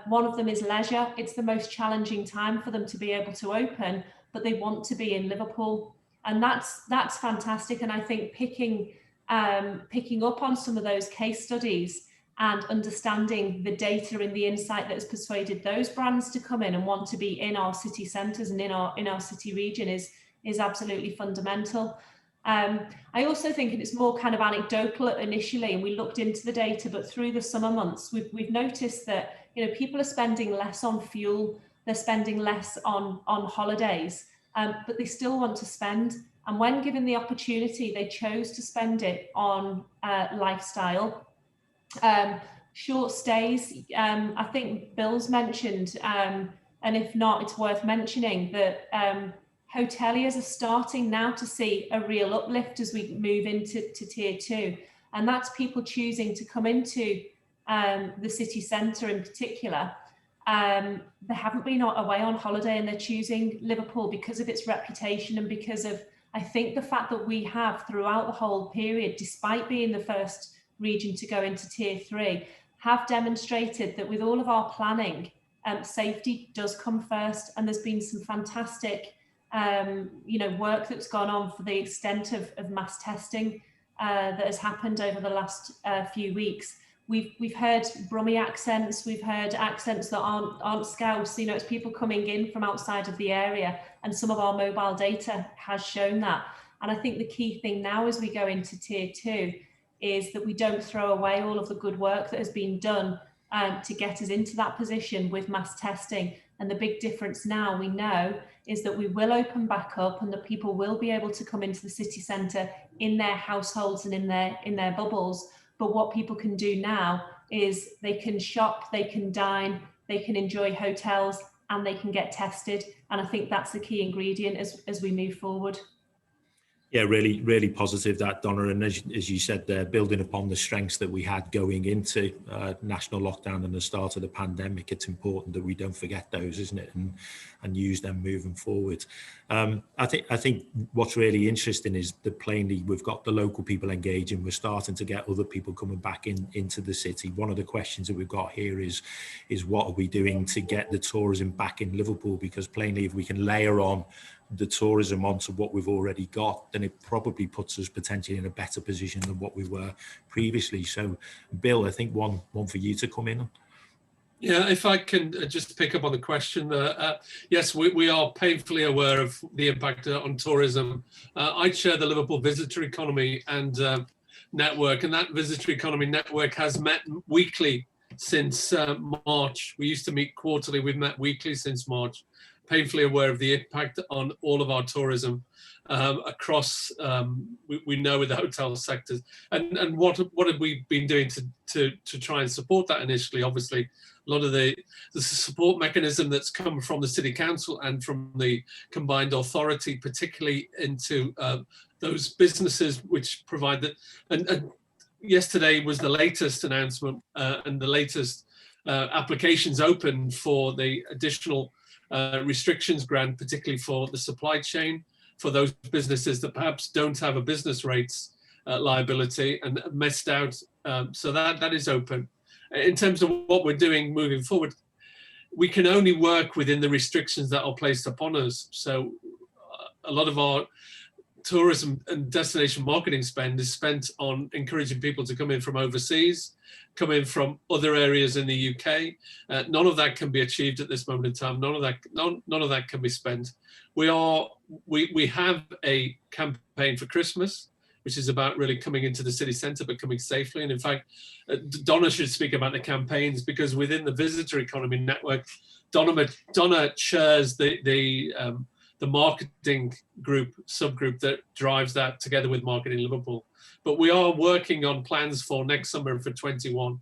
One of them is leisure. It's the most challenging time for them to be able to open, but they want to be in Liverpool. And that's fantastic. And I think picking up on some of those case studies and understanding the data and the insight that has persuaded those brands to come in and want to be in our city centres and in our city region is absolutely fundamental. I also think, and it's more kind of anecdotal initially, and we looked into the data, but through the summer months, we've noticed that, you know, people are spending less on fuel, they're spending less on holidays, but they still want to spend. And when given the opportunity, they chose to spend it on lifestyle, short stays. I think Bill's mentioned, and if not, it's worth mentioning that hoteliers are starting now to see a real uplift as we move into tier 2, and that's people choosing to come into the city centre in particular. They haven't been away on holiday, and they're choosing Liverpool because of its reputation and because of, I think, the fact that we have throughout the whole period, despite being the first region to go into tier 3, have demonstrated that with all of our planning, safety does come first, and there's been some fantastic you know, work that's gone on for the extent of mass testing that has happened over the last few weeks. We've heard Brummie accents, we've heard accents that aren't Scouse, you know, it's people coming in from outside of the area, and some of our mobile data has shown that. And I think the key thing now as we go into tier 2 is that we don't throw away all of the good work that has been done to get us into that position with mass testing. And the big difference now, we know, is that we will open back up and that people will be able to come into the city centre in their households and in their bubbles. But what people can do now is they can shop, they can dine, they can enjoy hotels, and they can get tested. And I think that's the key ingredient as we move forward. Yeah, really, really positive that, Donna. And as you said there, building upon the strengths that we had going into national lockdown and the start of the pandemic, it's important that we don't forget those, isn't it? And use them moving forward. I think what's really interesting is that plainly we've got the local people engaging. We're starting to get other people coming back into the city. One of the questions that we've got here is what are we doing to get the tourism back in Liverpool? Because plainly, if we can layer on the tourism onto what we've already got, then it probably puts us potentially in a better position than what we were previously. So, Bill, I think one for you to come in on. Yeah, if I can just pick up on the question, yes, we are painfully aware of the impact on tourism. I chair the Liverpool Visitor Economy and Network, and that Visitor Economy Network has met weekly since March. We used to meet quarterly, we've met weekly since March. Painfully aware of the impact on all of our tourism across, we know, with the hotel sectors. And what have we been doing to try and support that initially? Obviously, a lot of the support mechanism that's come from the City Council and from the combined authority, particularly into those businesses which provide that. And yesterday was the latest announcement and the latest applications open for the additional restrictions grant, particularly for the supply chain, for those businesses that perhaps don't have a business rates liability and missed out. So that is open. In terms of what we're doing moving forward, we can only work within the restrictions that are placed upon us. So a lot of our tourism and destination marketing spend is spent on encouraging people to come in from overseas, come in from other areas in the UK. None of that can be achieved at this moment in time. None of that can be spent. We have a campaign for Christmas, which is about really coming into the city centre, but coming safely. And in fact, Donna should speak about the campaigns, because within the Visitor Economy Network, Donna chairs the marketing group, subgroup that drives that together with Marketing Liverpool. But we are working on plans for next summer and for 21.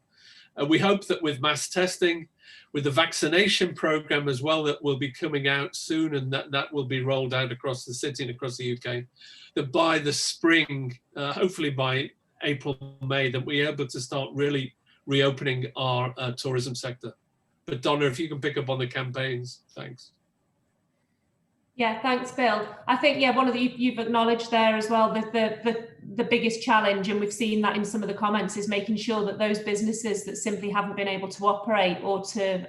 We hope that with mass testing, with the vaccination program as well, that will be coming out soon, and that will be rolled out across the city and across the UK, that by the spring, hopefully by April, May, that we're able to start really reopening our tourism sector. But Donna, if you can pick up on the campaigns, thanks. Yeah, thanks, Bill. I think, yeah, one of you've acknowledged there as well, the biggest challenge, and we've seen that in some of the comments, is making sure that those businesses that simply haven't been able to operate or to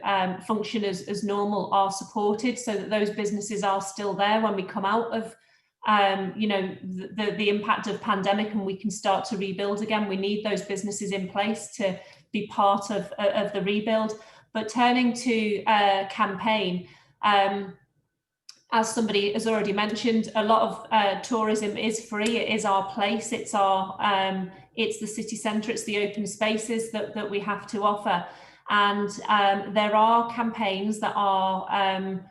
function as normal are supported, so that those businesses are still there when we come out of you know, the impact of pandemic and we can start to rebuild again. We need those businesses in place be part of the rebuild. But turning to campaign, as somebody has already mentioned, a lot of tourism is free. It is our place. It's it's the city centre. It's the open spaces that we have to offer. And there are campaigns that are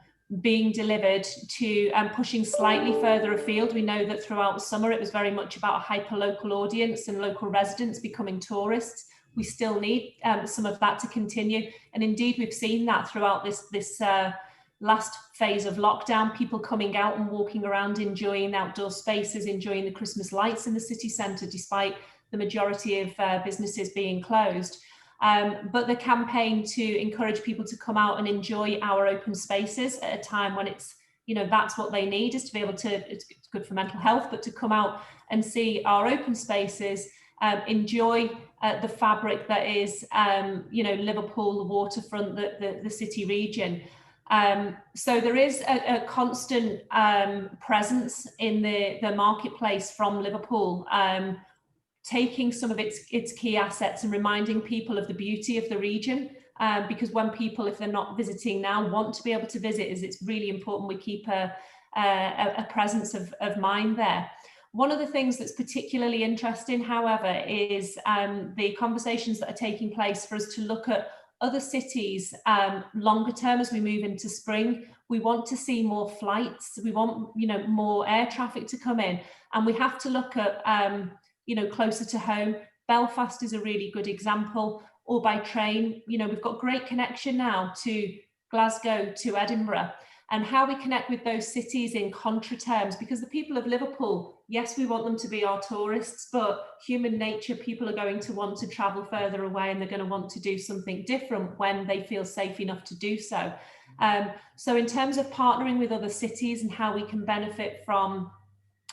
being delivered to pushing slightly further afield. We know that throughout the summer, it was very much about a hyper-local audience and local residents becoming tourists. We still need some of that to continue. And indeed, we've seen that throughout this last phase of lockdown, people coming out and walking around, enjoying outdoor spaces, enjoying the Christmas lights in the city centre, despite the majority of businesses being closed. But the campaign to encourage people to come out and enjoy our open spaces at a time when it's, that's what they need, is to be able to, it's good for mental health, but to come out and see our open spaces, enjoy the fabric that is, Liverpool, the waterfront, the city region. So there is a constant presence in the marketplace from Liverpool, taking some of its key assets and reminding people of the beauty of the region, because when people, if they're not visiting now, want to be able to visit, it's really important we keep a presence of mind there. One of the things that's particularly interesting, however, is the conversations that are taking place for us to look at other cities longer term as we move into spring. We want to see more flights. We want, more air traffic to come in, and we have to look at closer to home. Belfast is a really good example, or by train. We've got great connection now to Glasgow, to Edinburgh, and how we connect with those cities in contra terms, because the people of Liverpool, yes, we want them to be our tourists, but human nature, people are going to want to travel further away, and they're going to want to do something different when they feel safe enough to do so. So in terms of partnering with other cities and how we can benefit from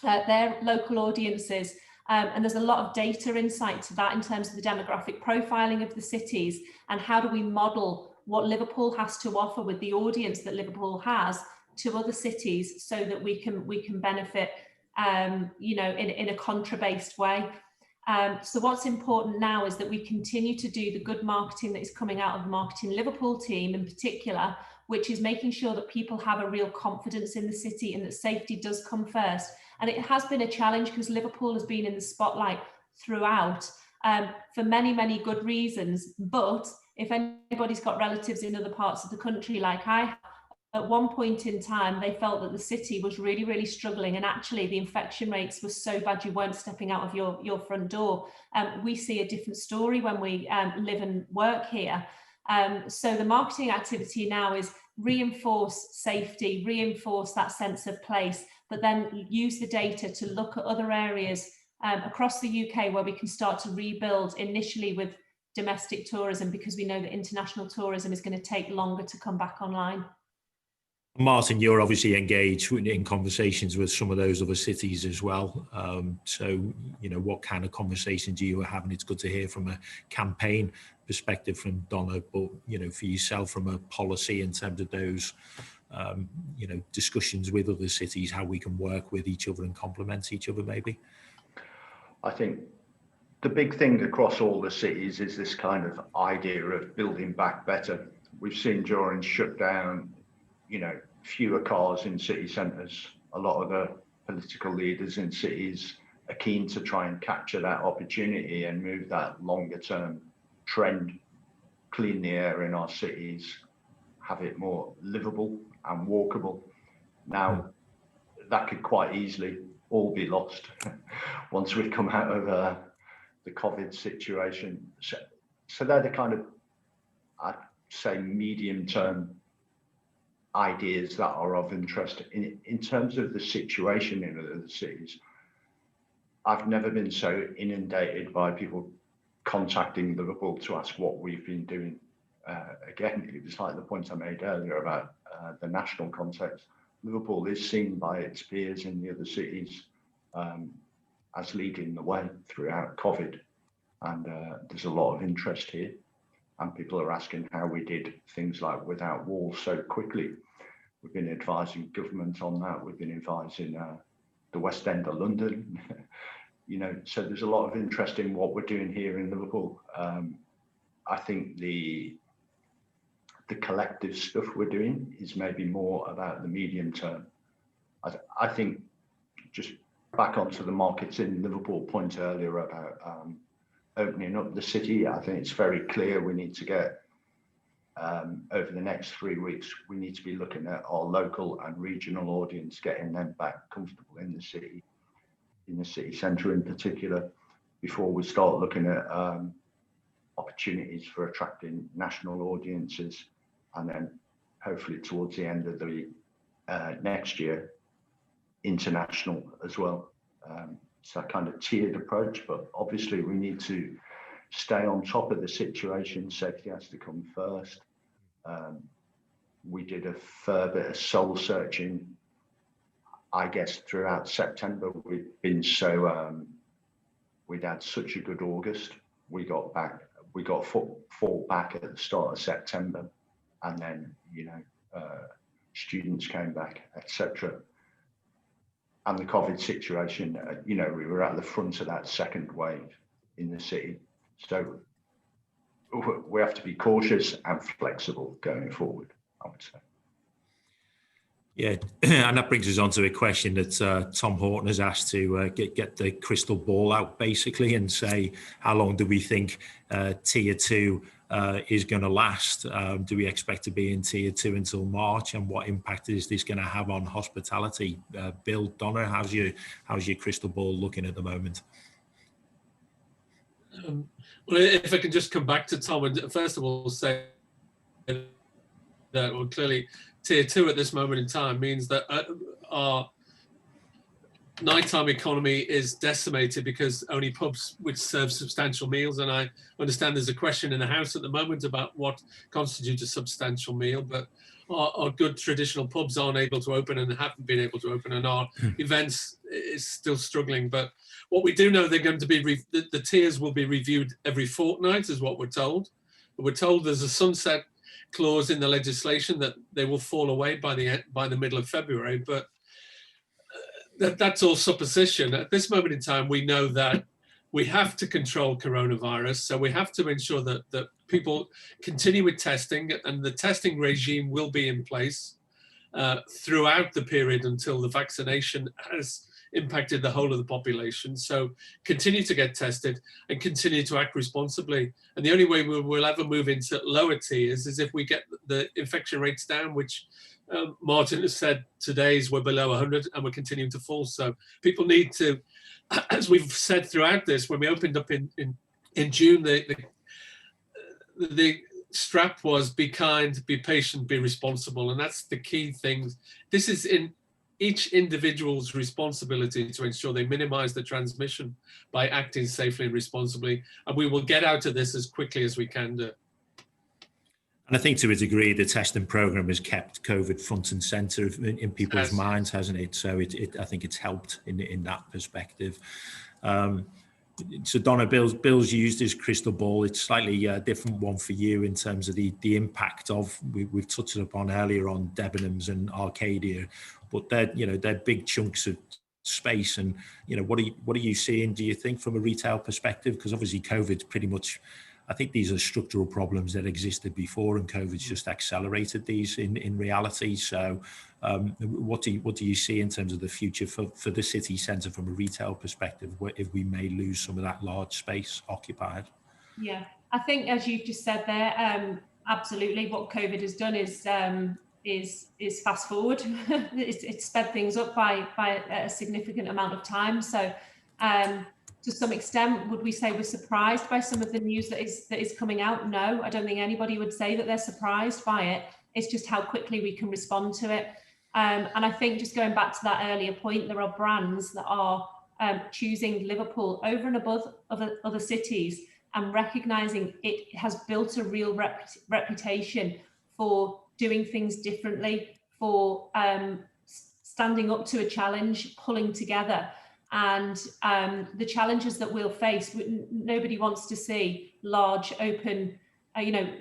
their local audiences, and there's a lot of data insight to that in terms of the demographic profiling of the cities, and how do we model what Liverpool has to offer with the audience that Liverpool has to other cities, so that we can benefit, in a contra-based way. So what's important now is that we continue to do the good marketing that is coming out of the Marketing Liverpool team in particular, which is making sure that people have a real confidence in the city and that safety does come first. And it has been a challenge because Liverpool has been in the spotlight throughout for many, many good reasons. But if anybody's got relatives in other parts of the country like I have, at one point in time, they felt that the city was really, really struggling. And actually the infection rates were so bad you weren't stepping out of your front door. We see a different story when we live and work here. So the marketing activity now is reinforce safety, reinforce that sense of place, but then use the data to look at other areas across the UK where we can start to rebuild initially with domestic tourism, because we know that international tourism is going to take longer to come back online. Martin, you're obviously engaged in conversations with some of those other cities as well. So, what kind of conversations are you having? It's good to hear from a campaign perspective from Donna, but, for yourself from a policy in terms of those, discussions with other cities, how we can work with each other and complement each other, maybe? I think the big thing across all the cities is this kind of idea of building back better. We've seen during shutdown, fewer cars in city centres. A lot of the political leaders in cities are keen to try and capture that opportunity and move that longer term trend, clean the air in our cities, have it more livable and walkable. Now, that could quite easily all be lost once we've come out of the COVID situation. So they're the kind of, I'd say, medium term ideas that are of interest. In terms of the situation in other cities, I've never been so inundated by people contacting Liverpool to ask what we've been doing. Again, it was like the point I made earlier about the national context. Liverpool is seen by its peers in the other cities as leading the way throughout COVID. And there's a lot of interest here. And people are asking how we did things like without walls so quickly. We've been advising government on that. We've been advising the West End of London. So there's a lot of interest in what we're doing here in Liverpool. I think the collective stuff we're doing is maybe more about the medium term. I think, just back onto the markets in Liverpool point earlier about opening up the city, I think it's very clear we need to get, over the next 3 weeks, we need to be looking at our local and regional audience, getting them back comfortable in the city centre in particular, before we start looking at opportunities for attracting national audiences, and then hopefully towards the end of the next year, international as well. It's that kind of tiered approach, but obviously we need to stay on top of the situation. Safety has to come first. We did a fair bit of soul searching, I guess, throughout September. We'd been so, we'd had such a good August. We got footfall back at the start of September, and then, you know, students came back, etc. And the COVID situation, you know, we were at the front of that second wave in the city. So we have to be cautious and flexible going forward, I would say. Yeah, and that brings us on to a question that Tom Horton has asked to get the crystal ball out, basically, and say, how long do we think Tier 2 is going to last? Do we expect to be in Tier 2 until March? And what impact is this going to have on hospitality? Bill, Donna, how's your crystal ball looking at the moment? Well, if I can just come back to Tom and first of all say that, well, clearly Tier 2 at this moment in time means that our nighttime economy is decimated because only pubs which serve substantial meals, and I understand there's a question in the House at the moment about what constitutes a substantial meal, but our good traditional pubs aren't able to open and haven't been able to open, and our events is still struggling. But what we do know, they're going to be, the tiers will be reviewed every fortnight, is what we're told. We're told there's a sunset clause in the legislation that they will fall away by the middle of February, but that's all supposition. At this moment in time, we know that we have to control coronavirus, so we have to ensure that people continue with testing, and the testing regime will be in place throughout the period until the vaccination has impacted the whole of the population. So continue to get tested and continue to act responsibly. And the only way we'll ever move into lower tiers is if we get the infection rates down, which Martin has said today's we're below 100 and we're continuing to fall. So people need to, as we've said throughout this, when we opened up in June, the strap was be kind, be patient, be responsible. And that's the key thing. This is in each individual's responsibility to ensure they minimize the transmission by acting safely and responsibly. And we will get out of this as quickly as we can do. And I think to a degree, the testing program has kept COVID front and center in people's minds, hasn't it? So I think it's helped in that perspective. So Donna, Bill's used his crystal ball. It's slightly different one for you in terms of the impact of, we've touched upon earlier on Debenhams and Arcadia, but they're big chunks of space. And what are you seeing, do you think, from a retail perspective? Because obviously COVID's pretty much, I think these are structural problems that existed before, and COVID's just accelerated these in reality. So what do you see in terms of the future for the city centre from a retail perspective, if we may lose some of that large space occupied? Yeah, I think as you've just said there, absolutely what COVID has done is fast forward. it's sped things up by a significant amount of time. So to some extent, would we say we're surprised by some of the news that is coming out? No, I don't think anybody would say that they're surprised by it. It's just how quickly we can respond to it. And I think, just going back to that earlier point, there are brands that are choosing Liverpool over and above other cities, and recognising it has built a real reputation for doing things differently, for standing up to a challenge, pulling together. And the challenges that we'll face, nobody wants to see large open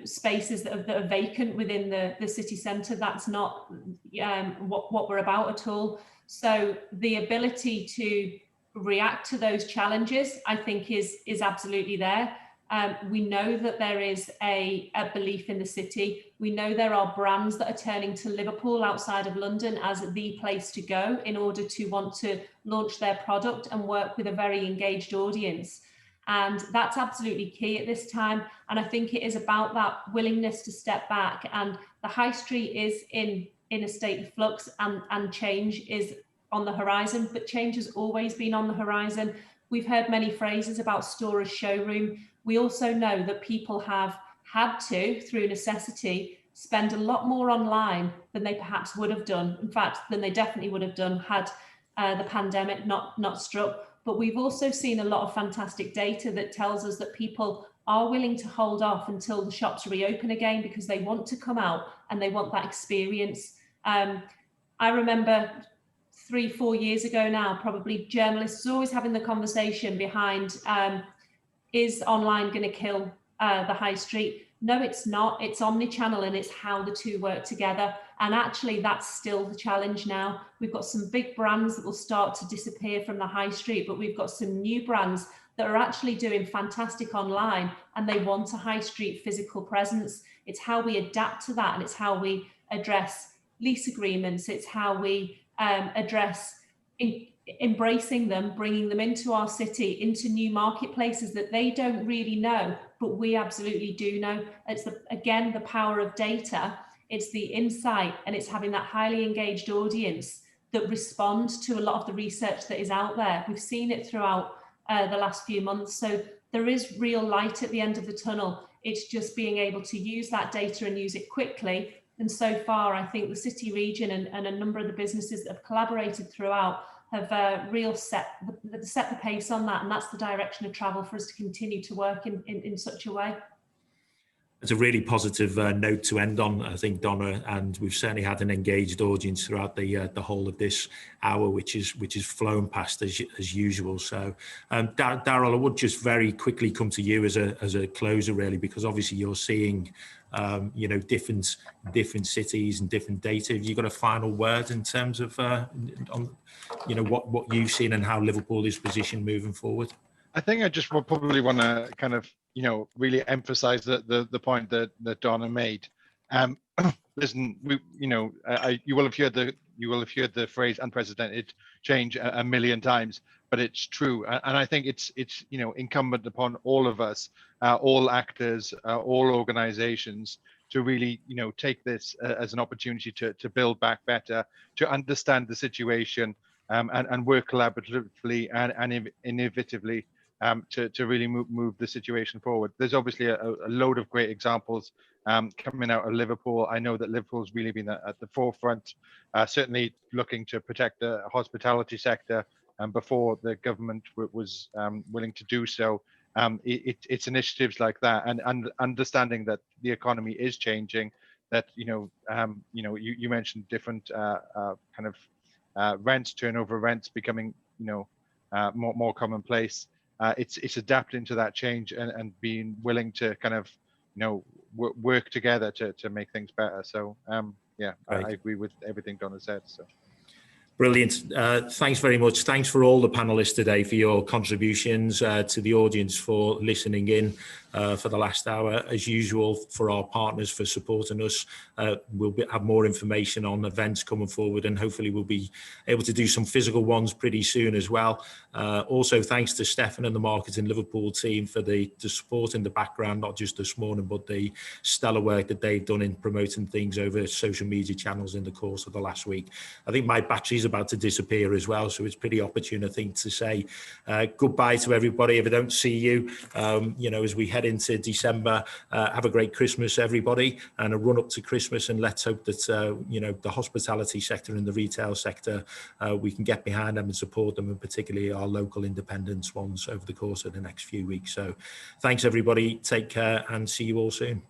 spaces that are vacant within the city centre. That's not what we're about at all. So the ability to react to those challenges, I think, is absolutely there. We know that there is a belief in the city. We know there are brands that are turning to Liverpool outside of London as the place to go in order to want to launch their product and work with a very engaged audience. And that's absolutely key at this time. And I think it is about that willingness to step back. And the high street is in a state of flux, and change is on the horizon, but change has always been on the horizon. We've heard many phrases about store as showroom. We also know that people have had to, through necessity, spend a lot more online than they perhaps would have done. In fact, than they definitely would have done had the pandemic not struck. But we've also seen a lot of fantastic data that tells us that people are willing to hold off until the shops reopen again because they want to come out and they want that experience. I remember 3-4 years ago now, probably journalists always having the conversation behind, is online going to kill the high street? No, it's not. It's omnichannel, and it's how the two work together. And actually, that's still the challenge now. We've got some big brands that will start to disappear from the high street, but we've got some new brands that are actually doing fantastic online, and they want a high street physical presence. It's how we adapt to that, and it's how we address lease agreements. It's how we address embracing them, bringing them into our city, into new marketplaces that they don't really know, but we absolutely do know. It's again the power of data. It's the insight, and it's having that highly engaged audience that respond to a lot of the research that is out there. We've seen it throughout the last few months. So there is real light at the end of the tunnel. It's just being able to use that data and use it quickly. And so far, I think the city region and a number of the businesses that have collaborated throughout have set the pace on that, and that's the direction of travel for us to continue to work in such a way. It's a really positive note to end on, I think, Donna, and we've certainly had an engaged audience throughout the whole of this hour, which is flown past as usual. So, Daryl, I would just very quickly come to you as a closer, really, because obviously you're seeing different cities and different data. Have you got a final word in terms of on what you've seen and how Liverpool is positioned moving forward? I think I just would probably want to kind of really emphasize the point that Donna made. Listen, you will have heard the phrase unprecedented change a million times, but it's true, and I think it's incumbent upon all of us, all actors, all organizations, to really take this as an opportunity to build back better, to understand the situation, and work collaboratively and innovatively to really move the situation forward. There's obviously a load of great examples coming out of Liverpool. I know that Liverpool's really been at the forefront, certainly looking to protect the hospitality sector before the government was willing to do so. It's initiatives like that, and understanding that the economy is changing. That you mentioned different kind of rents, turnover rents becoming more commonplace. It's adapting to that change and being willing to kind of work together to make things better. So right. I agree with everything Donna said. So. Brilliant. Thanks very much. Thanks for all the panelists today for your contributions, to the audience for listening in for the last hour. As usual, for our partners for supporting us. We'll have more information on events coming forward, and hopefully we'll be able to do some physical ones pretty soon as well. Also, thanks to Stefan and the Marketing Liverpool team for the support in the background, not just this morning, but the stellar work that they've done in promoting things over social media channels in the course of the last week. I think my battery's about to disappear as well, so it's pretty opportune, I think, to say goodbye to everybody if I don't see you. As we head into December, have a great Christmas, everybody, and a run up to Christmas, and let's hope that the hospitality sector and the retail sector, we can get behind them and support them, and particularly our local independents ones over the course of the next few weeks. So thanks everybody, take care, and see you all soon.